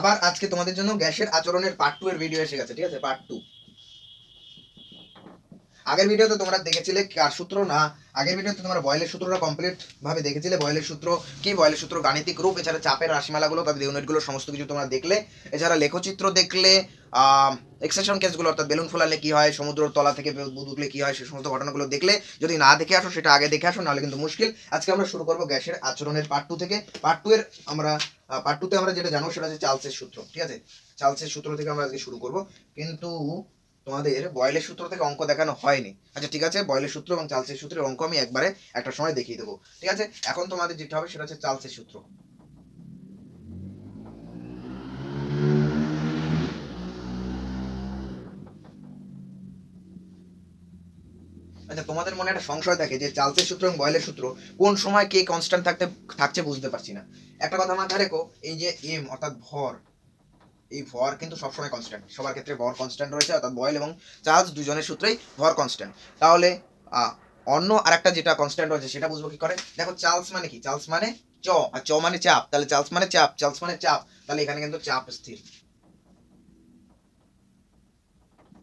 আবার আজকে তোমাদের জন্য গ্যাসের আচরণের পার্ট 2 এর ভিডিও এসে গেছে। ঠিক আছে, পার্ট 2। আগের ভিডিওতে তোমরা দেখেছিলে কার সূত্র না, আগের ভিডিওতে তোমরা বয়েলের সূত্রটা কমপ্লিট ভাবে দেখেছিলে। বয়েলের সূত্র কি, বয়েলের সূত্র গাণিতিক রূপ, এছাড়া চাপের রাশিমালাগুলো, তাদের ইউনিটগুলো সমস্ত কিছু তোমরা দেখলে। এছাড়া লেখচিত্র দেখলে, এক্সেশন কেসগুলো অর্থাৎ বেলুন ফোলালে কি হয়, সমুদ্রের তলা থেকে বুদবুদ উঠলে কি হয়, সেই সমস্ত ঘটনাগুলো দেখলে। যদি না দেখে আসো সেটা আগে দেখে আসো, নাহলে কিন্তু মুশকিল। আজকে আমরা শুরু করবো গ্যাসের আচরণের পার্ট 2 থেকে। পার্ট 2 এর আমরা পার্ট 2 তে আমরা যেটা জানো সেটা হচ্ছে চার্লসের সূত্র। ঠিক আছে, চার্লসের সূত্র থেকে আমরা আজকে শুরু করব, কিন্তু তোমাদের বয়েলের সূত্র থেকে অঙ্ক দেখানো হয়নি। আচ্ছা ঠিক আছে, বয়েলের সূত্র এবং চার্লসের সূত্রের অঙ্ক আমি একবারে একটা সময় দেখিয়ে দেবো। ঠিক আছে, এখন তোমাদের যেটা হবে সেটা হচ্ছে চার্লসের সূত্র। আচ্ছা, তোমাদের মনে একটা সংশয় থাকে যে চার্লসের সূত্র এবং বয়েলের সূত্র কোন সময় কে কনস্ট্যান্ট থাকছে বুঝতে পারছি না। একটা কথা মাথায় রেখো, এই যে এম অর্থাৎ ভর, এই ভর কিন্তু সবসময় কনস্ট্যান্ট, সবার ক্ষেত্রে ভর কনস্ট্যান্ট রয়েছে, অর্থাৎ বয়েল এবং চার্লস দুজনের সূত্রেই ভর কনস্ট্যান্ট। তাহলে অন্য আরেকটা যেটা কনস্ট্যান্ট রয়েছে সেটা বুঝবো কি করে। দেখো, চার্লস মানে কি, চার্লস মানে চ, আর চ মানে চাপ, তাহলে চার্লস মানে চাপ, চার্লস মানে চাপ, তাহলে এখানে কিন্তু চাপ স্থির।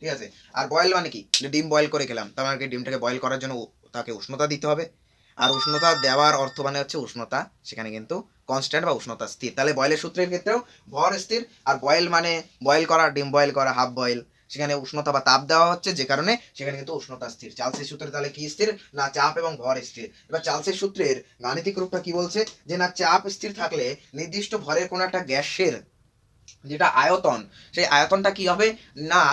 ঠিক আছে, আর বয়েল মানে কি, ডিম বয়েল করে খেলাম, তার মানে ডিমটাকে বয়েল করার জন্য তাকে উষ্ণতা দিতে হবে, আর উষ্ণতা দেওয়ার অর্থ মানে হচ্ছে উষ্ণতা সেখানে কিন্তু কনস্ট্যান্ট বা উষ্ণতা স্থির। তাহলে বয়েলের সূত্রের ক্ষেত্রেও ভর স্থির, আর বয়েল মানে বয়েল করা, ডিম বয়েল করা, হাফ বয়েল, সেখানে উষ্ণতা বা তাপ দেওয়া হচ্ছে, যে কারণে সেখানে কিন্তু উষ্ণতা স্থির। চার্লসের সূত্রে তাহলে কি স্থির না, চাপ এবং ভর স্থির। এবার চার্লসের সূত্রের গাণিতিক রূপটা কি বলছে, যে না চাপ স্থির থাকলে নির্দিষ্ট ভরের কোনো একটা গ্যাসের যেটা আয়তন, সেই আয়তনটা কি হবে না,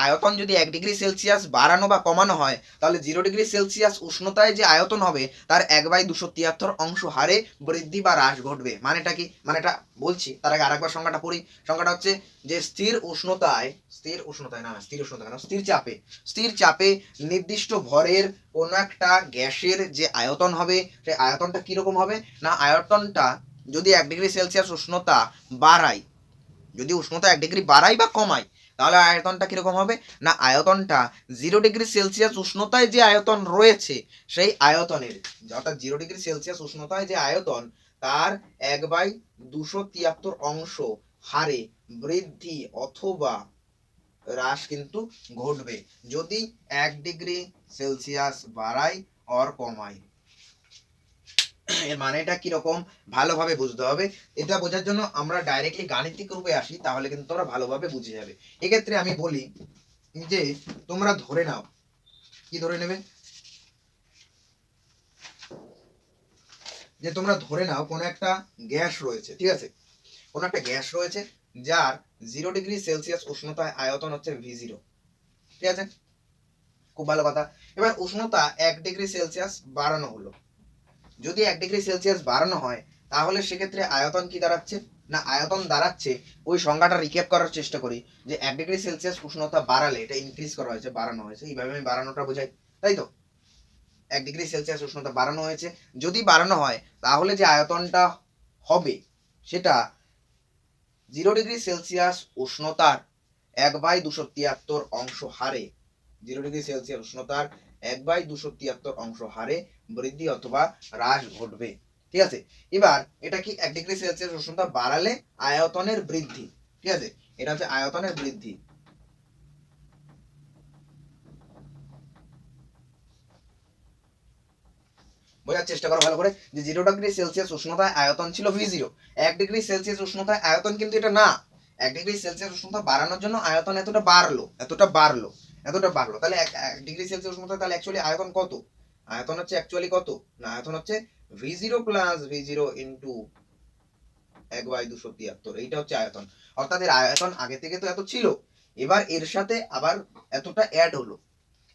আয়তন যদি 1 ডিগ্রি সেলসিয়াস বাড়ানো বা কমানো হয়, তাহলে 0 ডিগ্রি সেলসিয়াস উষ্ণতায় যে আয়তন হবে তার 1/273 অংশ হারে বৃদ্ধি বা হ্রাস ঘটবে। মানেটা কি, মানেটা বলছি তার আগে আরেকবার সংখ্যাটা পড়ি। সংখ্যাটা হচ্ছে যে স্থির চাপে নির্দিষ্ট ভরের কোন একটা গ্যাসের যে আয়তন হবে, সেই আয়তনটা কিরকম হবে না, আয়তনটা যদি 1 ডিগ্রি সেলসিয়াস উষ্ণতা বাড়ায়, যদি উষ্ণতা 1 ডিগ্রি বাড়াই বা কমাই, তাহলে আয়তনটা কিরকম হবে না, আয়তনটা 0 ডিগ্রি সেলসিয়াস উষ্ণতায় যে আয়তন রয়েছে সেই আয়তনের, অর্থাৎ 0 ডিগ্রি সেলসিয়াস উষ্ণতায় যে আয়তন তার 1/273 অংশ হারে বৃদ্ধি অথবা হ্রাস কিন্তু ঘটবে যদি 1 ডিগ্রি সেলসিয়াস বাড়ায় অর কমায়। এর মানেটা কিরকম ভালোভাবে বুঝতে হবে। এটা বোঝার জন্য আমরা ডাইরেক্টলি গাণিতিক রূপে আসি, তাহলে কিন্তু তোমরা ভালোভাবে বুঝে যাবে। এক্ষেত্রে আমি বলি যে তোমরা ধরে নাও, কি ধরে নেবে, যে তোমরা ধরে নাও কোনো একটা গ্যাস রয়েছে। ঠিক আছে, কোনো একটা গ্যাস রয়েছে যার 0 ডিগ্রি সেলসিয়াস উষ্ণতায় আয়তন হচ্ছে V0। ঠিক আছে, খুব ভালো কথা। এবার উষ্ণতা 1 ডিগ্রি সেলসিয়াস বাড়ানো হলো। যদি 1 ডিগ্রি সেলসিয়াস বাড়ানো হয়, তাহলে সেক্ষেত্রে আয়তন কি দাঁড়াচ্ছে না, আয়তন দাঁড়াচ্ছে, ওই সংজ্ঞাটা রিক্যাপ করার চেষ্টা করি, যে 1 ডিগ্রি সেলসিয়াস উষ্ণতা বাড়ালে, এটা ইনক্রিজ করা হয়েছে, বাড়ানো হয়েছে, এইভাবে আমি বাড়ানোটা বোঝাই, তাই তো। 1 ডিগ্রি সেলসিয়াস উষ্ণতা বাড়ানো হয়েছে, যদি বাড়ানো হয় তাহলে যে আয়তনটা হবে সেটা 0 ডিগ্রি সেলসিয়াস উষ্ণতার 1/273 অংশ হারে, 0 ডিগ্রি সেলসিয়াস উষ্ণতার 1/273 অংশ হারে বৃদ্ধি অথবা হ্রাস ঘটবে। ঠিক আছে, এবার এটা কি 1 ডিগ্রি সেলসিয়াস উষ্ণতা বাড়ালে আয়তনের বৃদ্ধি। ঠিক আছে, এটা হচ্ছে আয়তনের বৃদ্ধি। বোঝার চেষ্টা করো ভালো করে, যে 0 ডিগ্রি সেলসিয়াস উষ্ণতায় আয়তন ছিল V0, 1 ডিগ্রি সেলসিয়াস উষ্ণতায় আয়তন কিন্তু এটা না। 1 ডিগ্রি সেলসিয়াস উষ্ণতা বাড়ানোর জন্য আয়তন এতটা বাড়লো, তাহলে 1 ডিগ্রি সেলসিয়াস উষ্ণতা, তাহলে অ্যাকচুয়ালি আয়তন কত, আয়তন হচ্ছে অ্যাকচুয়ালি কত না, আয়তন হচ্ছে V0 প্লাস V0 ইন্টু 1/273, এইটা হচ্ছে আয়তন। অর্থাৎ এর আয়তন আগে থেকে তো এত ছিল, এবার এর সাথে আবার এতটা অ্যাড হলো,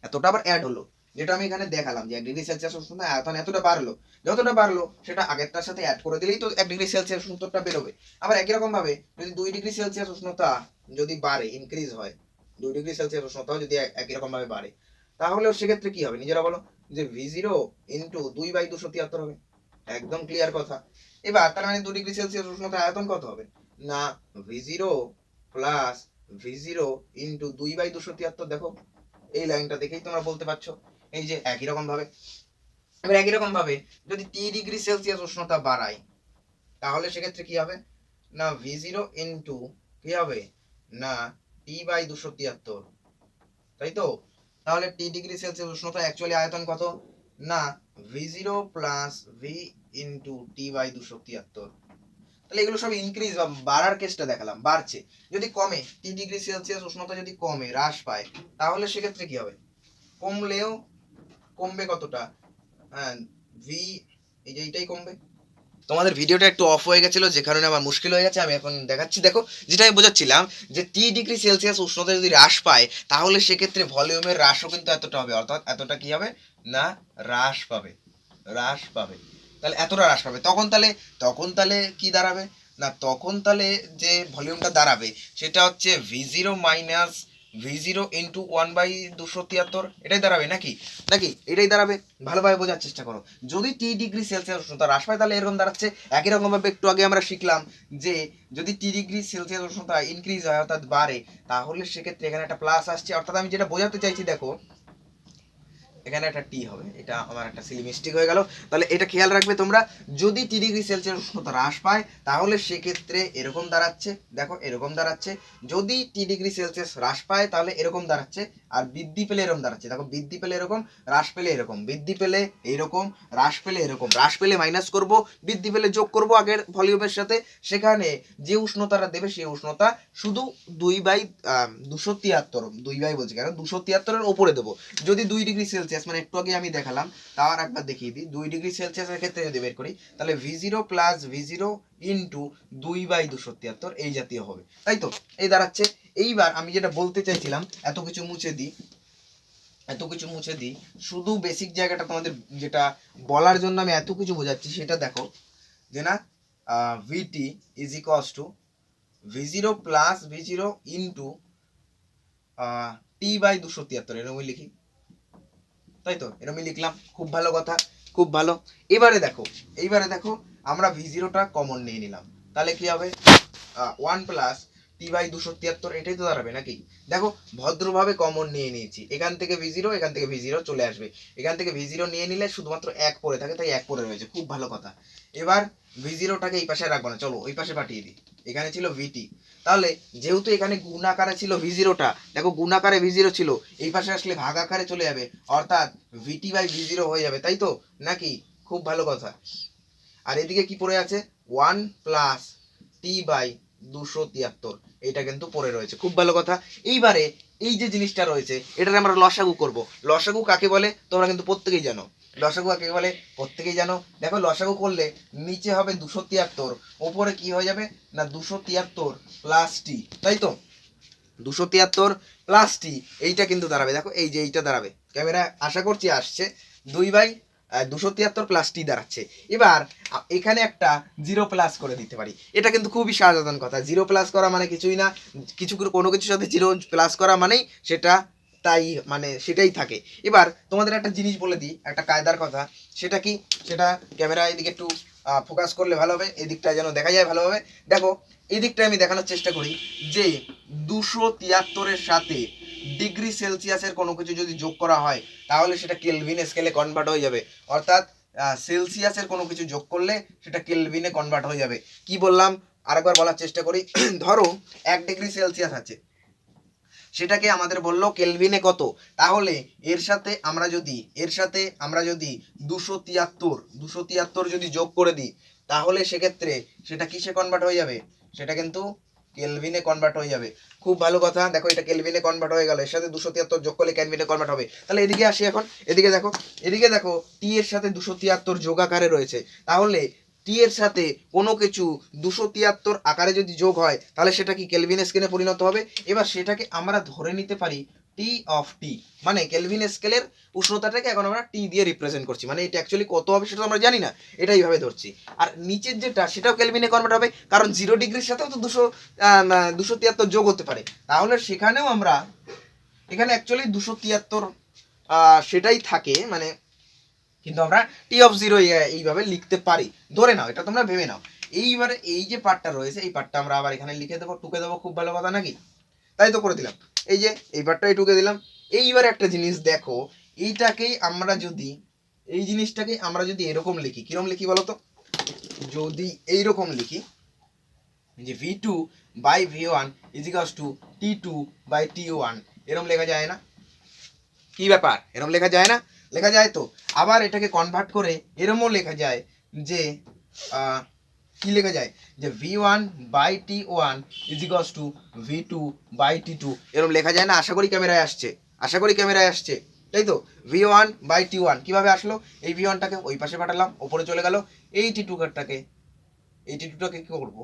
এতটা আবার অ্যাড হলো, যেটা আমি এখানে দেখালাম যে 1 ডিগ্রি সেলসিয়াস উষ্ণতা আয়তন এতটা বাড়লো, যতটা বাড়লো সেটা আগেরটার সাথে অ্যাড করে দিলেই তো 1 ডিগ্রি সেলসিয়াস উষ্ণতাটা বেরোবে। আবার একই রকম ভাবে যদি 2 ডিগ্রি সেলসিয়াস উষ্ণতা যদি বাড়ে, ইনক্রিজ হয়, 2 ডিগ্রি সেলসিয়াস উষ্ণতাও যদি একই রকম ভাবে বাড়ে, তাহলে সেক্ষেত্রে কি হবে নিজেরা বলো, যে V0 ইন্টু 2/273 হবে। একদম ক্লিয়ার কথা। এবার তার মানে 2 ডিগ্রি সেলসিয়াস উষ্ণতা আয়তন কত হবে না, V0 প্লাস V0 ইন্টু 2/273। দেখো, এই লাইনটা দেখেই তোমরা বলতে পারছো, এই যে একই রকম ভাবে। এবার একই রকম ভাবে যদি 3 ডিগ্রি সেলসিয়াস উষ্ণতা বাড়ায়, তাহলে সেক্ষেত্রে কি হবে না v0 ইন্টু কি হবে না T/273, তাই তো? তাহলে টি ডিগ্রি সেলসিয়াস উষ্ণতা অ্যাকচুয়ালি আয়তন কত না v0 plus v into T/273। তাহলে এগুলো সব ইনক্রিজ বা বাড়ার কেসটা দেখালাম, বাড়ছে। যদি কমে টি ডিগ্রি সেলসিয়াস উষ্ণতা যদি কমে হ্রাস পায় তাহলে সেক্ষেত্রে কি হবে, কমলেও কমবে কতটা, হ্যাঁ ভি, এই যে এইটাই কমবে। তোমাদের ভিডিওটা একটু অফ হয়ে গেছিল যে কারণে আমার মুশকিল হয়ে গেছে, আমি এখন দেখাচ্ছি। দেখো যেটা আমি বোঝাচ্ছিলাম যে টি ডিগ্রি সেলসিয়াস উষ্ণতা যদি হ্রাস পায় তাহলে সেক্ষেত্রে ভলিউমের হ্রাসও কিন্তু এতটা হবে, অর্থাৎ এতটা কি হবে না হ্রাস পাবে, হ্রাস পাবে। তাহলে এতটা হ্রাস পাবে, তখন তাহলে কি দাঁড়াবে না, তখন তাহলে যে ভলিউমটা দাঁড়াবে সেটা হচ্ছে v0 মাইনাস v0 ইন্টু 1/273, এটাই দাঁড়াবে নাকি, এটাই দাঁড়াবে। ভালোভাবে বোঝার চেষ্টা করো। যদি টি ডিগ্রি সেলসিয়াস উষ্ণতা হ্রাস পায় তাহলে এরকম দাঁড়াচ্ছে। একই রকম ভাবে একটু আগে আমরা শিখলাম যে যদি টি ডিগ্রি সেলসিয়াস উষ্ণতা ইনক্রিজ হয় অর্থাৎ বাড়ে তাহলে সেক্ষেত্রে এখানে একটা প্লাস আসছে। অর্থাৎ আমি যেটা বোঝাতে চাইছি দেখো এখানে একটা টি হবে, এটা আমার একটা সিলি মিস্টেক হয়ে গেল। তাহলে এটা খেয়াল রাখবে তোমরা, যদি টি ডিগ্রি সেলসিয়াস উষ্ণতা হ্রাস পায় তাহলে সেক্ষেত্রে এরকম দাঁড়াচ্ছে, দেখো এরকম দাঁড়াচ্ছে। যদি টি ডিগ্রি সেলসিয়াস হ্রাস পায় তাহলে এরকম দাঁড়াচ্ছে, আর বৃদ্ধি পেলে এরকম দাঁড়াচ্ছে। দেখো বৃদ্ধি পেলে এরকম, হ্রাস পেলে এরকম, বৃদ্ধি পেলে এইরকম, হ্রাস পেলে এরকম, হ্রাস পেলে মাইনাস করব, বৃদ্ধি পেলে যোগ করব আগের ভলিউমের সাথে। সেখানে যে উষ্ণতাটা দেবে সেই উষ্ণতা শুধু 2/273, 2 বলছি কেন 273-এর ওপরে দেবো। যদি 2 ডিগ্রি সেলসিয়াস মানে একটু আগে আমি দেখালাম তাও আর একবার দেখিয়ে দিই, 2 ডিগ্রি সেলসিয়াসের ক্ষেত্রে যদি বের করি তাহলে v0 প্লাস v0 ইন্টু 2/273 এই জাতীয় হবে, তাই তো? এই দাঁড়াচ্ছে। এইবার আমি যেটা বলতে চাইছিলাম, এত কিছু মুছে দিই, শুধু বেসিক জায়গাটা তোমাদের যেটা বলার জন্য আমি এত কিছু বোঝাচ্ছি সেটা দেখো যে না VT is equals to v0 plus v0 into T/273, এরকমই লিখি, তাই তো? এরকমই লিখলাম, খুব ভালো কথা, খুব ভালো। এইবারে দেখো আমরা v0টা কমন নিয়ে নিলাম, তাহলে কি হবে 1 প্লাস T/273, এটাই তো দাঁড়াবে নাকি। দেখো ভদ্রভাবে কমন নিয়ে নিয়েছি, এখান থেকে v0, এখান থেকে v0 চলে আসবে, এখান থেকে v0 নিয়ে নিলে শুধুমাত্র 1 পড়ে থাকে, তাই 1 পড়ে রয়েছে, খুব ভালো কথা। এবার v0টাকে এই পাশে রাখবো না, চলো ওই পাশে পাঠিয়ে দিই। এখানে ছিল vt, তাহলে যেহেতু এখানে গুণ আকারে ছিল v0টা, দেখো গুণ আকারে v0 ছিল, এই পাশে আসলে ভাগ আকারে চলে যাবে, অর্থাৎ vt/v0 হয়ে যাবে, তাই তো নাকি? খুব ভালো কথা। আর এদিকে কি পড়ে আছে 1 প্লাস T/273, এটা কিন্তু পড়ে রয়েছে, খুব ভালো কথা। এইবারে এই যে জিনিসটা রয়েছে এটার আমরা লসাগু করব। লসাগু কাকে বলে তোমরা কিন্তু প্রত্যেকেই জানো, লসাগু কাকে বলে প্রত্যেকেই জানো। দেখো লসাগু করলে নিচে হবে 273, ওপরে কি হয়ে যাবে না 273 প্লাস টি, তাই তো? 273 প্লাস টি, এইটা কিন্তু দাঁড়াবে, দেখো এই যে এইটা দাঁড়াবে, ক্যামেরা আশা করছি আসছে, 2/273 প্লাস টি দাঁড়াচ্ছে। এবার এখানে একটা 0 প্লাস করে দিতে পারি, এটা কিন্তু খুবই সাধারণ কথা। 0 প্লাস করা মানে কিছুই না, কোনো কিছুর সাথে 0 প্লাস করা মানেই সেটা তাই, মানে সেটাই থাকে। এবার তোমাদের একটা জিনিস বলে দিই, একটা কায়দার কথা, সেটা কি, সেটা ক্যামেরা এদিকে একটু ফোকাস করলে ভালো হবে, এদিকটা যেন দেখা যায় ভালোভাবে। দেখো এদিকটা আমি দেখানোর চেষ্টা করি যে 273-এর সাথে ডিগ্রি সেলসিয়াসের কোনো কিছু যদি যোগ করা হয় তাহলে সেটা কেলভিন স্কেলে কনভার্ট হয়ে যাবে, অর্থাৎ সেলসিয়াসের কোনো কিছু যোগ করলে সেটা কেলভিনে কনভার্ট হয়ে যাবে। কি বললাম আরেকবার বলার চেষ্টা করি। ধরো 1 ডিগ্রি সেলসিয়াস আছে, সেটাকে আমাদের বললো কেলভিনে কত, তাহলে এর সাথে আমরা যদি 273 যদি যোগ করে দিই তাহলে সেক্ষেত্রে সেটা কিসে কনভার্ট হয়ে যাবে, সেটা কিন্তু কেলভিনে কনভার্ট হয়ে যাবে। খুব ভালো কথা, দেখো এটা কেলভিনে কনভার্ট হয়ে গেল, এর সাথে 273 যোগ করলে কেলভিনে কনভার্ট হবে। তাহলে এদিকে আসি এখন, এদিকে দেখো টি এর সাথে 273 যোগ আকারে রয়েছে, তাহলে টি এর সাথে কোনো কিছু 273 আকারে যদি যোগ হয় তাহলে সেটা কি কেলভিন স্কেলে পরিণত হবে। এবার সেটাকে আমরা ধরে নিতে পারি টি অফ টি, মানে কেলভিন স্কেলের উষ্ণতাটাকে এখন আমরা টি দিয়ে রিপ্রেজেন্ট করছি, মানে এটা অ্যাকচুয়ালি কত হবে সেটা আমরা জানি না, এটা এইভাবে ধরছি। আর নিচের যেটা সেটাও কেলভিনে কনভার্ট হবে, কারণ 0 ডিগ্রির সাথেও তো 273 যোগ হতে পারে, তাহলে সেখানেও আমরা এখানে অ্যাকচুয়ালি 273 সেটাই থাকে, মানে কিন্তু আমরা টি অফ 0 এইভাবে লিখতে পারি, ধরে নাও, এটা তোমরা ভেবে নাও। এইবারে এই যে পার্টটা রয়েছে এই পার্টটা আমরা আবার এখানে লিখে দেবো, টুকে দেবো, খুব ভালো কথা নাকি, তাই তো করে দিলাম। এই যে এই পার্টটাই টুকে দিলাম। এইবারে একটা জিনিস দেখো, এই জিনিসটাকে আমরা যদি এরকম লিখি, কিরকম লিখি বলো তো, যদি এইরকম লিখি যে V2 by V1 ইজিক্যালস two T2 by T1, এরকম লেখা যায় না? কি ব্যাপার, এরকম লেখা যায় না? লেখা যায় তো। আবার এটাকে কনভার্ট করে এরমও লেখা যায় যে কি লেখা যায় যে V1 by T1 ইজিক্যালস two V2 by T2, এরকম লেখা যায় না? আশা করি ক্যামেরায় আসছে, আশা করি ক্যামেরায় আসছে, তাই তো? V1 বাই T1 কিভাবে আসলো? এই V1টাকে ওই পাশে পাঠালাম, ওপরে চলে গেল। এই T2টাকে কি করবো?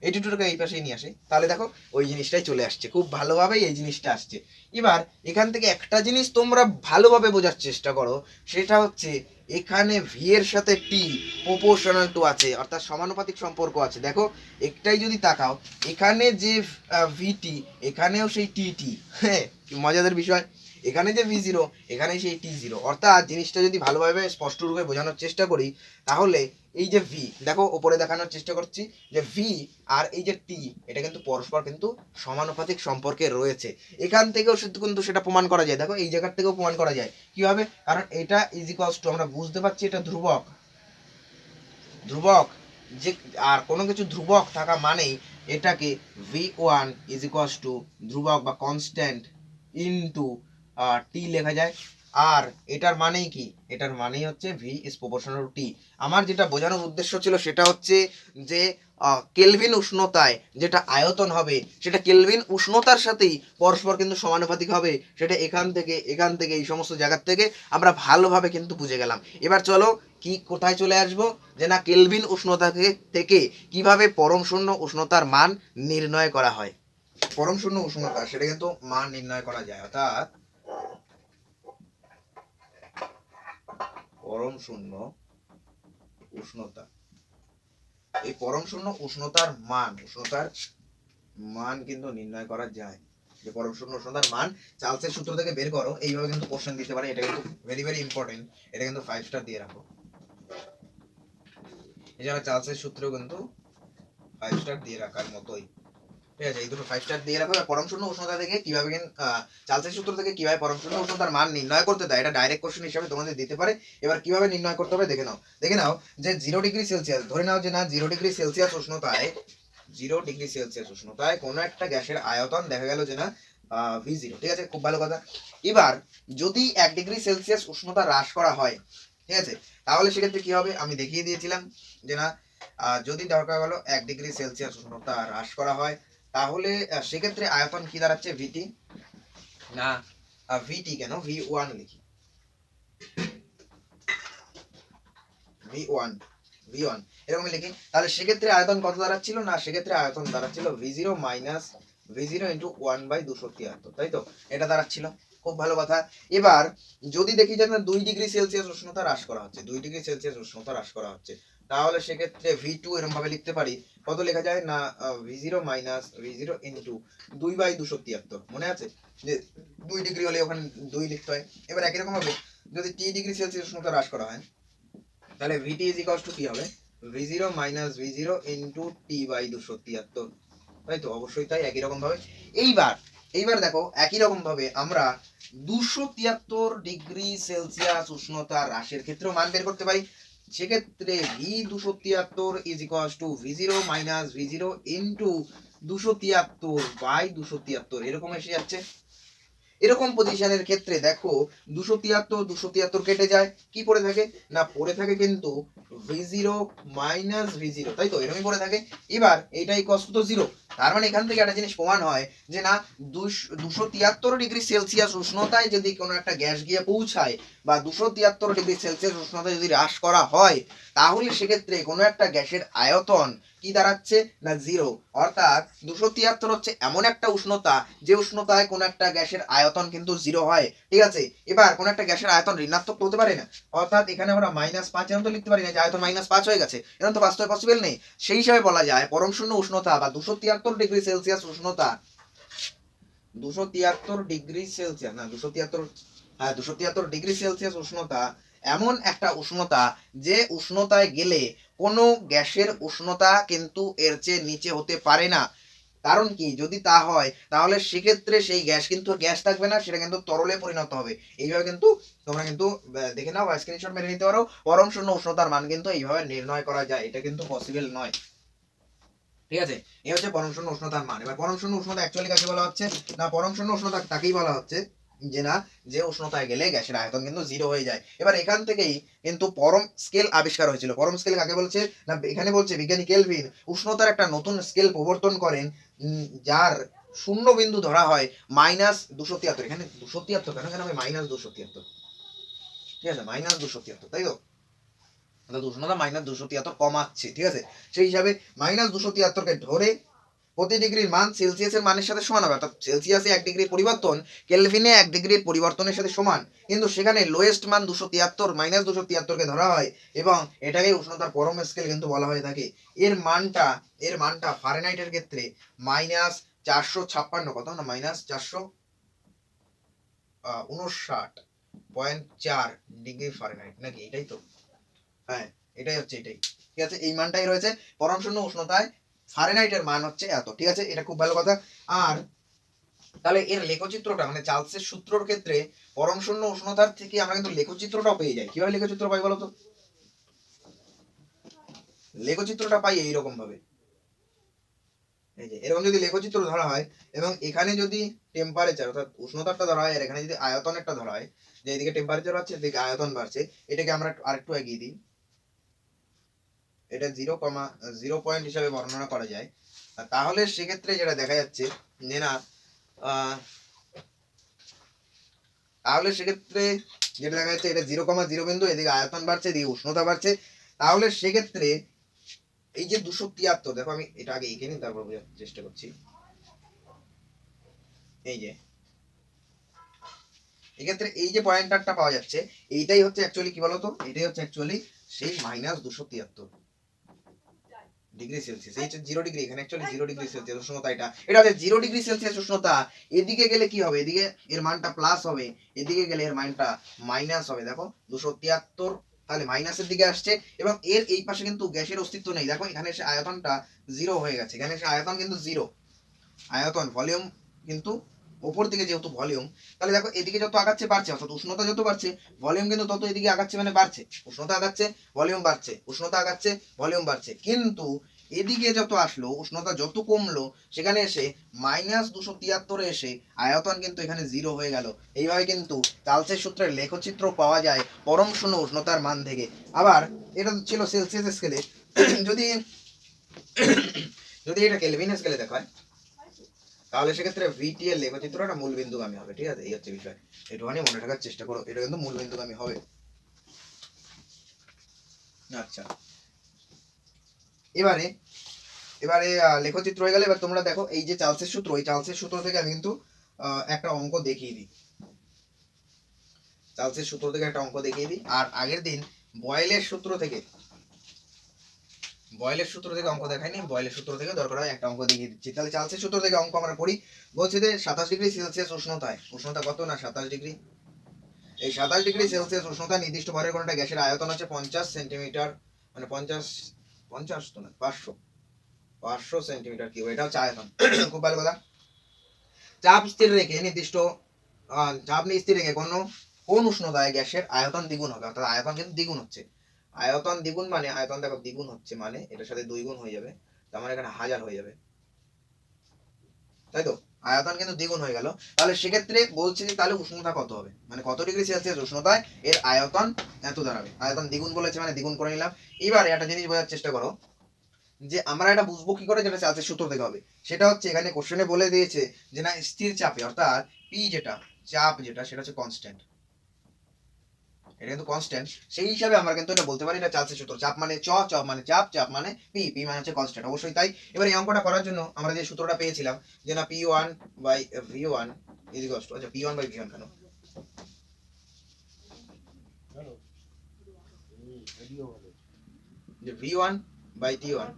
এই T2টাকে এই পাশেই নিয়ে আসে, তাহলে দেখো ওই জিনিসটাই চলে আসছে, খুব ভালোভাবেই এই জিনিসটা আসছে। এবার এখান থেকে একটা জিনিস তোমরা ভালোভাবে বোঝার চেষ্টা করো, সেটা হচ্ছে এখানে ভি এর সাথে টি প্রপোর্শনাল টু আছে, অর্থাৎ সমানুপাতিক সম্পর্ক আছে। দেখো একটাই যদি তাকাও, এখানে যে ভিটি, এখানেও সেই টি, হ্যাঁ মজাদার বিষয়, এখানে যে V0 এখানে সেই T0, অর্থাৎ জিনিসটা যদি ভালোভাবে স্পষ্টরূপে বোঝানোর চেষ্টা করি, তাহলে এই যে ভি, দেখো ওপরে দেখানোর চেষ্টা করছি যে ভি আর এই যে টি, এটা কিন্তু পরস্পর কিন্তু সমানুপাতিক সম্পর্কে রয়েছে। এখান থেকেও কিন্তু সেটা প্রমাণ করা যায়, দেখো এই জায়গার থেকেও প্রমাণ করা যায়। কিভাবে? কারণ এটা ইজ ইকুয়ালস টু, আমরা বুঝতে পারছি এটা ধ্রুবক, ধ্রুবক যে, আর কোনো কিছু ধ্রুবক থাকা মানেই এটাকে V1 ইজ ইকুয়ালস টু ধ্রুবক বা কনস্ট্যান্ট ইনটু টি লেখা যায়। আর এটার মানেই কি? এটার মানেই হচ্ছে ভি ইজ প্রপোর্শনাল টু টি। আমার যেটা বোঝানোর উদ্দেশ্য ছিল সেটা হচ্ছে যে কেলভিন উষ্ণতায় যেটা আয়তন হবে, সেটা কেলভিন উষ্ণতার সাথেই পরস্পর কিন্তু সমানুপাতিক হবে। সেটা এখান থেকে এই সমস্ত জায়গার থেকে আমরা ভালোভাবে কিন্তু বুঝে গেলাম। এবার চলো কি কোথায় চলে আসবো, যে না কেলভিন উষ্ণতা থেকে কিভাবে পরম শূন্য উষ্ণতার মান নির্ণয় করা হয়। পরম শূন্য উষ্ণতা সেটা কিন্তু মান নির্ণয় করা যায়, অর্থাৎ পরম শূন্য উষ্ণতা, এই পরম শূন্য উষ্ণতার মান কিন্তু নির্ণয় করা যায়। যে পরম শূন্য উষ্ণতার মান চার্লসের সূত্র থেকে বের করো, এইভাবে কিন্তু কোশ্চেন দিতে পারে। এটা কিন্তু ভেরি ভেরি ইম্পর্টেন্ট, এটা কিন্তু 5 স্টার দিয়ে রাখো। এছাড়া চার্লসের সূত্র কিন্তু 5 স্টার দিয়ে রাখার মতোই, ঠিক আছে? এই দুটো 5 স্টার দিয়ে রাখো। পরম শূন্য উষ্ণতা থেকে কিভাবে চার্লসের সূত্র থেকে কিভাবে পরম শূন্য উষ্ণতার মান নির্ণয় করতে দেয়, এটা ডাইরেক্ট কোশ্চেন হিসেবে তোমাদের দিতে পারে। এবার কিভাবে নির্ণয় করতে হবে দেখে নাও যে 0 ডিগ্রি সেলসিয়াস, ধরে নাও যে না 0 ডিগ্রি সেলসিয়াস উষ্ণতায়, 0 ডিগ্রি সেলসিয়াস উষ্ণতায় কোনো একটা গ্যাসের আয়তন দেখা গেল যে না V0, ঠিক আছে? খুব ভালো কথা। এবার যদি 1 ডিগ্রি সেলসিয়াস উষ্ণতা হ্রাস করা হয়, ঠিক আছে, তাহলে সেক্ষেত্রে কি হবে? আমি দেখিয়ে দিয়েছিলাম যে না যদি দরকার হলো 1 ডিগ্রি সেলসিয়াস উষ্ণতা হ্রাস করা হয়, তাহলে সেক্ষেত্রে আয়তন কি দাঁড়াচ্ছে? ভিটি না ভিটি কেন, V1 লিখি, V1 এরকম লিখি। তাহলে সেক্ষেত্রে আয়তন কত দাঁড়াচ্ছিল? না সেক্ষেত্রে আয়তন দাঁড়াচ্ছিল V0 মাইনাস V0 ইন্টু 1/273, তাই তো? এটা দাঁড়াচ্ছিল। খুব ভালো কথা। এবার যদি দেখি যে না 2 ডিগ্রি সেলসিয়াস উষ্ণতা হ্রাস করা হচ্ছে, 2 ডিগ্রি সেলসিয়াস উষ্ণতা হ্রাস করা হচ্ছে, তাহলে সেক্ষেত্রে V2 এরকম ভাবে লিখতে পারি, কত লেখা যায় না V0 মাইনাস V0 ইন্টু 2/273, মনে আছে যে 2 ডিগ্রি হলে ওখানে 2 লিখতে হয়। এবার একই রকম ভাবে যদি 3 ডিগ্রি সেলসিয়াস উষ্ণতা হ্রাস করা হয়, তাহলে VT ইজ ইকুয়ালস টু কি হবে? V0 minus V0 into T/273, তাই তো? অবশ্যই তাই, একই রকম ভাবে। এইবার দেখো একই রকম ভাবে আমরা 273 ডিগ্রি সেলসিয়াস উষ্ণতা হ্রাসের ক্ষেত্রেও মান বের করতে পারি। সেক্ষেত্রে V273 is equals to V0 minus V0 into 273/273, এরকম এসে যাচ্ছে। এরকম পজিশনের ক্ষেত্রে দেখো 273 কেটে যায়, কি পড়ে থাকে? না পড়ে থাকে কিন্তু V0 মাইনাস V0, তাই তো? এরকমই পড়ে থাকে। এবার এইটাই ইকুয়ালস টু 0, তার মানে এখান থেকে একটা জিনিস প্রমাণ হয় যে না 273 ডিগ্রি সেলসিয়াস উষ্ণতায় যদি কোনো একটা গ্যাস গিয়ে পৌঁছায়, বা 273 ডিগ্রি সেলসিয়াস উষ্ণতায় যদি হ্রাস করা হয়, তাহলে সেক্ষেত্রে কোনো একটা গ্যাসের আয়তন কি দাঁড়াচ্ছে? না 0, অর্থাৎ 273 হচ্ছে এমন একটা উষ্ণতা যে উষ্ণতায় কোন একটা গ্যাসের আয়তন কিন্তু 0 হয়, ঠিক আছে? এবার কোন একটা গ্যাসের আয়তন ঋণাত্মক হতে পারে না, অর্থাৎ এখানে আমরা -5 এরকম তো লিখতে পারি না যে আয়তন -5 হয়ে গেছে, এরকম তো বাস্তবে পসিবল নেই। সেই হিসাবে বলা যায় পরম শূন্য উষ্ণতা বা 273 ডিগ্রি সেলসিয়াস উষ্ণতা, 273 ডিগ্রি সেলসিয়াস না 273, হ্যাঁ 273 ডিগ্রি সেলসিয়াস উষ্ণতা এমন একটা উষ্ণতা যে উষ্ণতায় গেলে কোনো গ্যাসের উষ্ণতা কিন্তু এর চেয়ে নিচে হতে পারে না। কারণ কি? যদি তা হয় তাহলে সেক্ষেত্রে সেই গ্যাস কিন্তু গ্যাস থাকবে না, সেটা কিন্তু তরলে পরিণত হবে। এইভাবে কিন্তু তোমরা কিন্তু দেখে নাও বা স্ক্রিনশট মেরে নিতে পারো, পরম শূন্য উষ্ণতার মান কিন্তু এইভাবে নির্ণয় করা যায়, এটা কিন্তু পসিবল নয়। ঠিক আছে, এই হচ্ছে পরম শূন্য উষ্ণতার মান। এবার পরম শূন্য উষ্ণতা অ্যাকচুয়ালি কাকে বলা হচ্ছে, না পরম শূন্য উষ্ণতা তাকেই বলা হচ্ছে যে না যে উষ্ণতায় গেলে গ্যাসের আয়তন কিন্তু জিরো হয়ে যায়। এবার এখান থেকেই কিন্তু পরম স্কেল আবিষ্কার হয়েছিল। পরম স্কেল কাকে বলছে, না এখানে বলছে বিজ্ঞানী কেলভিন উষ্ণতার একটা নতুন স্কেল প্রবর্তন করেন, যার শূন্য বিন্দু ধরা হয় -273। এখানে 273 কেন, কেন -273, ঠিক আছে, -273, তাই তো, অর্থাৎ উষ্ণতা -273 কমাচ্ছে, ঠিক আছে। সেই হিসাবে -273কে ধরে প্রতি ডিগ্রির মান সেলসিয়াসের মানের সাথে সমান হবে, অর্থাৎ সেলসিয়াসে 1 ডিগ্রির পরিবর্তন কেলভিনে 1 ডিগ্রির পরিবর্তনের সাথে সমান, কিন্তু সেখানে লোয়েস্ট মান 273 -273কে ধরা হয় এবং এটাকে উষ্ণতার পরম স্কেল কিন্তু বলা হয়ে থাকে। এর মানটা ফারেনহাইটের ক্ষেত্রে -456 কত না -459.4 ডিগ্রি ফারেনহাইট নাকি, এটাই তো, হ্যাঁ এটাই হচ্ছে, এটাই ঠিক আছে, এই মানটাই রয়েছে পরম শূন্য উষ্ণতায়। ফারেনহাইটের মান হচ্ছে এত, ঠিক আছে, এটা খুব ভালো কথা। আর তাহলে এর লেখচিত্রটা মানে চার্লসের সূত্রর ক্ষেত্রে পরম শূন্য উষ্ণতার থেকে আমরা কিন্তু লেখচিত্রটাও পেয়ে যাই। কিভাবে লেখচিত্র পাই বলতো, লেখচিত্রটা পাই এইরকম ভাবে, এই যে এরকম যদি লেখচিত্র ধরা হয় এবং এখানে যদি টেম্পারেচার অর্থাৎ উষ্ণতাটা ধরা হয় আর এখানে যদি আয়তনটা ধরা হয়, যে এদিকে টেম্পারেচার বাড়ছে এদিকে আয়তন বাড়ছে, এটাকে আমরা আরেকটু এগিয়ে দিই, এটা 0 পয়েন্ট হিসাবে বর্ণনা করা যায়। তাহলে সেক্ষেত্রে যেটা দেখা যাচ্ছে যে না তাহলে সেক্ষেত্রে যেটা দেখা যাচ্ছে এটা 0,0 বিন্দু, এদিকে আয়তন বাড়ছে এদিকে উষ্ণতা বাড়ছে। তাহলে সেক্ষেত্রে এই যে 273, দেখো আমি এটা আগে এঁকে নিই তারপর বোঝার চেষ্টা করছি। এই যে এক্ষেত্রে এই যে পয়েন্টারটা পাওয়া যাচ্ছে এইটাই হচ্ছে অ্যাকচুয়ালি কি বলতো, এটাই হচ্ছে অ্যাকচুয়ালি সেই -273 ডিগ্রি সেলসিয়াস। এই হচ্ছে 0 ডিগ্রি, এখানে অ্যাকচুয়ালি 0 ডিগ্রি সেলসিয়াস উষ্ণতা, এটা হচ্ছে 0 ডিগ্রি সেলসিয়াস উষ্ণতা। এদিকে গেলে কি হবে, এদিকে এর মানটা প্লাস হবে, এদিকে গেলে এর মানটা মাইনাস হবে। দেখো 273 তাহলে মাইনাসের দিকে আসছে এবং এর এই পাশে কিন্তু গ্যাসের অস্তিত্ব নেই। দেখো এখানে এসে আয়তনটা 0 হয়ে গেছে, এখানে এসে আয়তন কিন্তু 0, আয়তন ভলিউম কিন্তু উপর দিকে যেহেতু ভলিউম, তাহলে দেখো এদিকে যত আগাচ্ছে বাড়ছে, অর্থাৎ উষ্ণতা যত বাড়ছে ভলিউম কিন্তু তত এদিকে আগাচ্ছে, মানে বাড়ছে, উষ্ণতা আগাচ্ছে ভলিউম বাড়ছে, উষ্ণতা আগাচ্ছে ভলিউম বাড়ছে। কিন্তু এদিকে যত আসলো উষ্ণতা যত কমলো সেখানে এসে -273 এসে আয়তন কিন্তু এখানে 0 হয়ে গেল। এইভাবে কিন্তু চার্লসের সূত্রের লেখচিত্র পাওয়া যায় পরম শূন্য উষ্ণতার মান থেকে। আবার এটা ছিল সেলসিয়াস স্কেলে, যদি যদি এটা কেলভিন স্কেলে দেখায় তাহলে সেক্ষেত্রে ভিটি এর লেখচিত্রটা মূল বিন্দুগামী হবে, ঠিক আছে, এই হচ্ছে বিষয়, একটুখানি মনে রাখার চেষ্টা করো, এটা কিন্তু মূল বিন্দুগামী হবে। আচ্ছা, এবারে এবারে লেখচিত্র হয়ে গেলে এবার তোমরা দেখো এই যে চার্লসের সূত্র, এই চার্লসের সূত্র থেকে আমি কিন্তু একটা অঙ্ক দেখিয়ে দিই, চার্লসের সূত্র থেকে একটা অঙ্ক দেখিয়ে দিই। আর আগের দিন বয়েলের সূত্র থেকে অঙ্ক দেখাইনি, বয়েলের সূত্র থেকে দরকার হয় একটা অঙ্ক দেখিয়ে দিচ্ছি। তাহলে চার্লসের সূত্র থেকে অঙ্ক আমরা করি। বলছে যে 27 ডিগ্রি সেলসিয়াস উষ্ণতায়, উষ্ণতা কত না 27 ডিগ্রি, এই 27 ডিগ্রি সেলসিয়াস উষ্ণতা নির্দিষ্ট ভরের কোনটা গ্যাসের আয়তন হচ্ছে 50 সেন্টিমিটার, মানে 50 তো না 500 সেন্টিমিটার কিউব, এটা হচ্ছে আয়তন। খুব ভালো কথা। চাপ স্থির রেখে নির্দিষ্ট চাপ স্থির রেখে কোন উষ্ণতায় গ্যাসের আয়তন দ্বিগুণ হবে, অর্থাৎ আয়তন কিন্তু দ্বিগুণ হচ্ছে, আয়তন দ্বিগুণ মানে আয়তন দেখো দ্বিগুণ হচ্ছে মানে এটার সাথে 2 গুণ হয়ে যাবে, তার মানে এখানে 1000 হয়ে যাবে, তাই তো, আয়তন কিন্তু দ্বিগুণ হয়ে গেল। তাহলে সেক্ষেত্রে বলছে যে তাহলে উষ্ণতা কত হবে, মানে কত ডিগ্রি সেলসিয়াস উষ্ণতায় এর আয়তন এত দাঁড়াবে, আয়তন দ্বিগুণ বলেছে মানে দ্বিগুণ করে নিলাম। এবারে একটা জিনিস বোঝার চেষ্টা করো যে আমরা এটা বুঝবো কি করে, যেটা চার্লসের সূত্র থেকে হবে, সেটা হচ্ছে এখানে কোশ্চেনে বলে দিয়েছে যে না স্থির চাপে, অর্থাৎ পি যেটা চাপ যেটা সেটা হচ্ছে কনস্ট্যান্ট, এটা কিন্তু কনস্ট্যান্ট, সেই হিসাবে আমরা কিন্তু এটা বলতে পারি এটা চার্লসের সূত্র। চাপ মানে চ মানে চাপ, চাপ মানে পি, পি মানে হচ্ছে কনস্ট্যান্ট, অবশ্যই তাই। এবার এই অঙ্কটা করার জন্য আমরা যে সূত্রটা পেয়েছিলাম যে না P1 by V1 is equals two, আচ্ছা P1 বাই V1 কেন, যে V1 by T1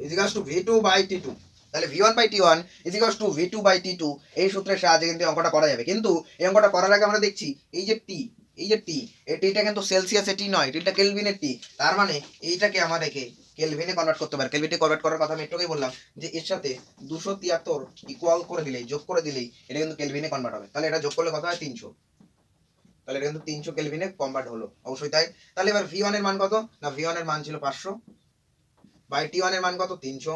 is equals to V2 by T2, তাহলে V1 by T1 is equals to V2 by T2, এই সূত্রের সাহায্যে কিন্তু অঙ্কটা করা যাবে। কিন্তু এই অঙ্কটা করার আগে আমরা দেখছি এই যে টি, এই যে টি, এই টিটা কিন্তু সেলসিয়াসে টি নয়, টিটা কেলভিনের টি, তার মানে এইটাকে আমরা রেখে কেলভিনে কনভার্ট করতে পারি। কেলভিনে কনভার্ট করার কথা আমি একটুই বললাম যে এর সাথে 273 ইকুয়াল করে দিলেই, যোগ করে দিলেই এটা কিন্তু কেলভিনে কনভার্ট হবে। তাহলে এটা যোগ করলে কত হয় 300, তাহলে এটা কিন্তু 300 কেলভিনে কনভার্ট হলো, অবশ্যই তাই। তাহলে এবার V1 এর মান কত, না V1 এর মান ছিল 500 বাই T1 এর মান কত 300,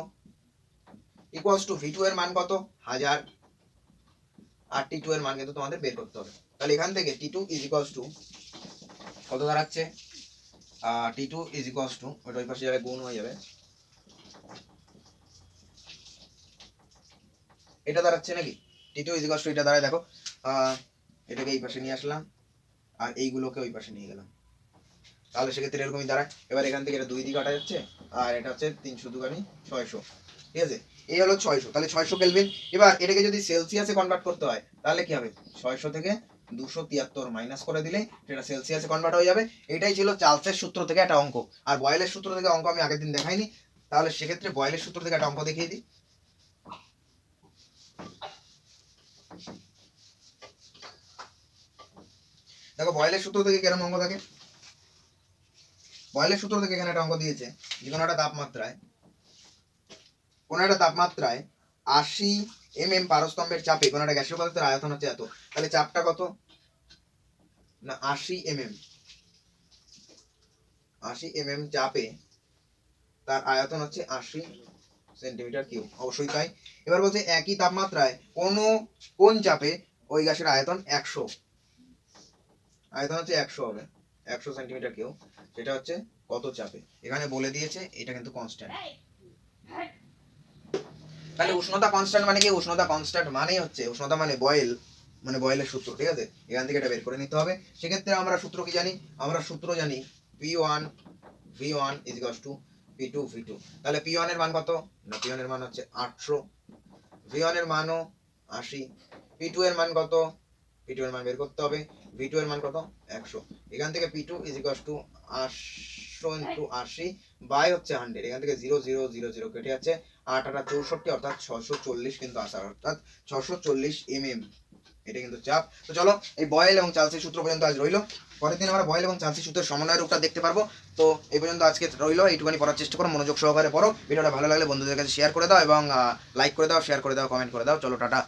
ইকুয়ালস টু ভি টু এর মান কত 1000, আর টি টু এর মান কিন্তু তোমাদের বের করতে হবে। তাহলে এখান থেকে টি টু ইজ ইকুয়ালস টু কত দাঁড়াচ্ছে, টি টু ইজ ইকুয়ালস টু, ওটা ওই পাশে যাবে, গুণ হয়ে যাবে, এটা দাঁড়াচ্ছে নাকি, টি টু ইজ ইকুয়ালস টু এটা দাঁড়ায় দেখো, এটাকে এই পাশে নিয়ে আসলাম আর এইগুলোকে ওই পাশে নিয়ে গেলাম, তাহলে সেক্ষেত্রে এরকমই দাঁড়ায়। এবার এখান থেকে এটা 2 দিয়ে কাটা যাচ্ছে, আর এটা হচ্ছে 300 দুগানি 600, ঠিক আছে, এই হলো 600, তাহলে 600 কেলভিন। এবার এটাকে যদি সেলসিয়াসে কনভার্ট করতে হয় তাহলে কি হবে, 600 থেকে 273 মাইনাস করে দিলে সেটা সেলসিয়াসে কনভার্ট হয়ে যাবে। এটাই ছিল চার্লসের সূত্র থেকে একটা অঙ্ক। আর বয়েলের সূত্র থেকে অঙ্ক আমি আগের দিন দেখাইনি, তাহলে সেক্ষেত্রে বয়েলের সূত্র থেকে একটা অঙ্ক দেখিয়ে দিই। দেখো বয়েলের সূত্র থেকে কেরম অঙ্ক থাকে, বয়েলের সূত্র থেকে এখানে একটা অঙ্ক দিয়েছে যে কোনো একটা তাপমাত্রায় 80 mm পারস্তম্ভের চাপে কোনো একটা গ্যাসীয় পদার্থের আয়তন হচ্ছে এত, তাহলে চাপটা কত না 80 mm, 80 mm চাপে তার আয়তন হচ্ছে 80 সেন্টিমিটার কিউব, অবশ্যই তাই। এবার বলছে একই তাপমাত্রায় কোন চাপে ওই গ্যাসের আয়তন 100, আয়তন হচ্ছে 100 হবে, 100 সেন্টিমিটার কিউব, সেটা হচ্ছে কত চাপে, এখানে বলে দিয়েছে, এটা কিন্তু কনস্ট্যান্ট। তাহলে উষ্ণতা কনস্ট্যান্ট মানে কি, উষ্ণতা কনস্ট্যান্ট মানেই হচ্ছে উষ্ণতা মানে বয়েল, মানে বয়েলের সূত্র, ঠিক আছে, এখান থেকে এটা বের করে নিতে হবে। সেক্ষেত্রে আমরা সূত্র কি জানি, আমরা সূত্র জানি P1 V1 is equals two P2 V2, তাহলে P1 এর মান কত না, P1 এর মান হচ্ছে 800, V1 এর মানও 80, P2 এর মান কত, P2 এর মান বের করতে হবে, V2 এর মান কত 100, এখান থেকে P2 is equals to 800 into 80 by হচ্ছে 100, এখান থেকে 0 0 0 0 কেটে যাচ্ছে, 8 8 64 অর্থাৎ 640 কিন্তু আসা, অর্থাৎ 640 mm, এটা কিন্তু চাপ। তো চলো এই বয়েল এবং চার্লসের সূত্র পর্যন্ত আজ রইলো, পরের দিন আমরা বয়েল এবং চার্লসের সূত্রের সমন্বয়ের রূপটা দেখতে পারবো। তো এই পর্যন্ত আজকে রইলো, এইটুখানি পড়ার চেষ্টা করো, মনোযোগ সহকারে পড়ো, ভিডিওটা ভালো লাগলে বন্ধুদের কাছে শেয়ার করে দাও এবং লাইক করে দাও, শেয়ার করে দাও, কমেন্ট করে দাও। চলো টাটা।